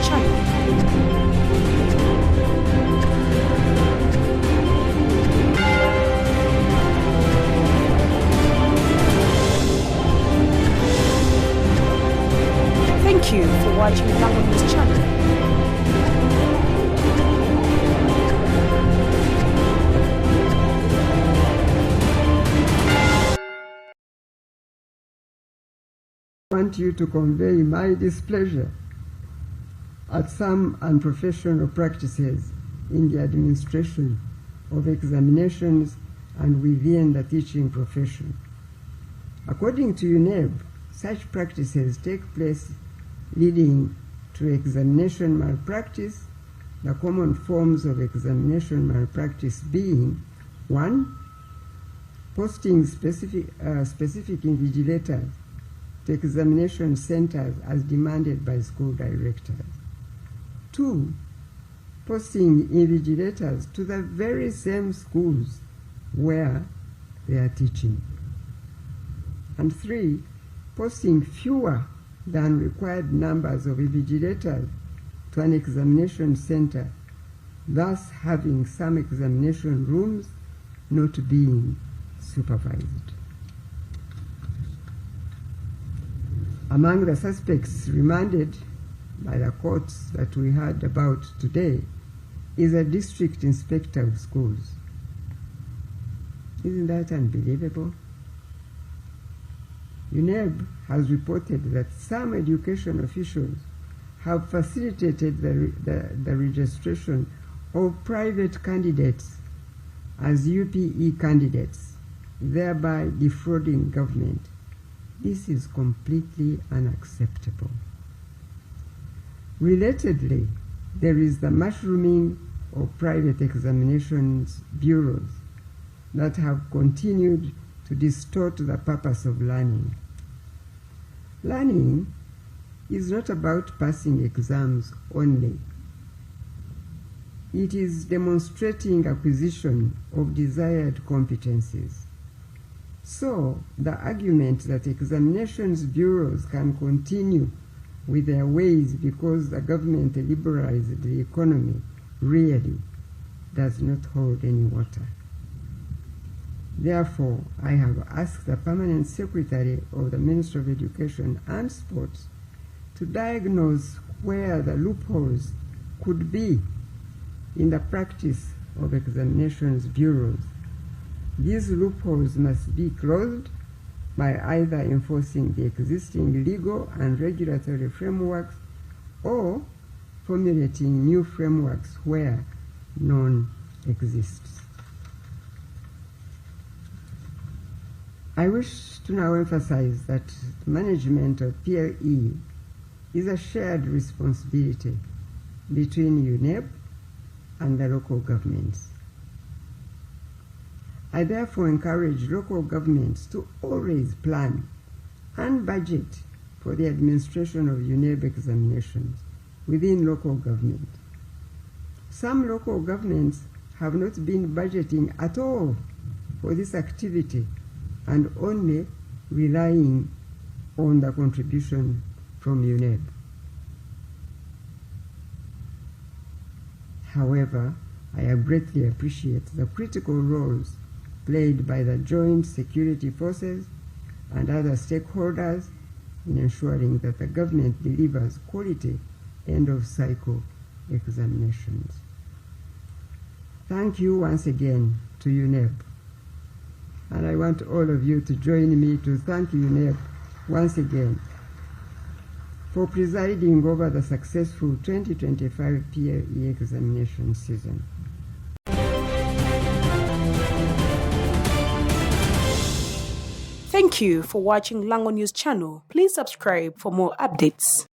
channel. Thank you for watching Lango News channel. I want you to convey my displeasure at some unprofessional practices in the administration of examinations and within the teaching profession. According to UNEB, such practices take place leading to examination malpractice, the common forms of examination malpractice being: 1. Posting specific invigilators to examination centers as demanded by school directors. 2. Posting invigilators to the very same schools where they are teaching. And 3. Posting fewer than required numbers of invigilators to an examination center, thus having some examination rooms not being supervised. Among the suspects remanded by the courts that we heard about today is a district inspector of schools. Isn't that unbelievable? UNEB has reported that some education officials have facilitated the registration of private candidates as UPE candidates, thereby defrauding government. This is completely unacceptable. Relatedly, there is the mushrooming of private examinations bureaus that have continued to distort the purpose of learning. Learning is not about passing exams only. It is demonstrating acquisition of desired competencies. So, the argument that examinations bureaus can continue with their ways because the government liberalized the economy really does not hold any water. Therefore, I have asked the Permanent Secretary of the Ministry of Education and Sports to diagnose where the loopholes could be in the practice of examinations bureaus. These loopholes must be closed by either enforcing the existing legal and regulatory frameworks or formulating new frameworks where none exists. I wish to now emphasize that management of PLE is a shared responsibility between UNEB and the local governments. I therefore encourage local governments to always plan and budget for the administration of UNEB examinations within local government. Some local governments have not been budgeting at all for this activity and only relying on the contribution from UNEB. However, I greatly appreciate the critical roles played by the joint security forces and other stakeholders in ensuring that the government delivers quality end-of-cycle examinations. Thank you once again to UNEB. And I want all of you to join me to thank UNEB once again for presiding over the successful 2025 PLE examination season. Thank you for watching Lango News channel. Please subscribe for more updates.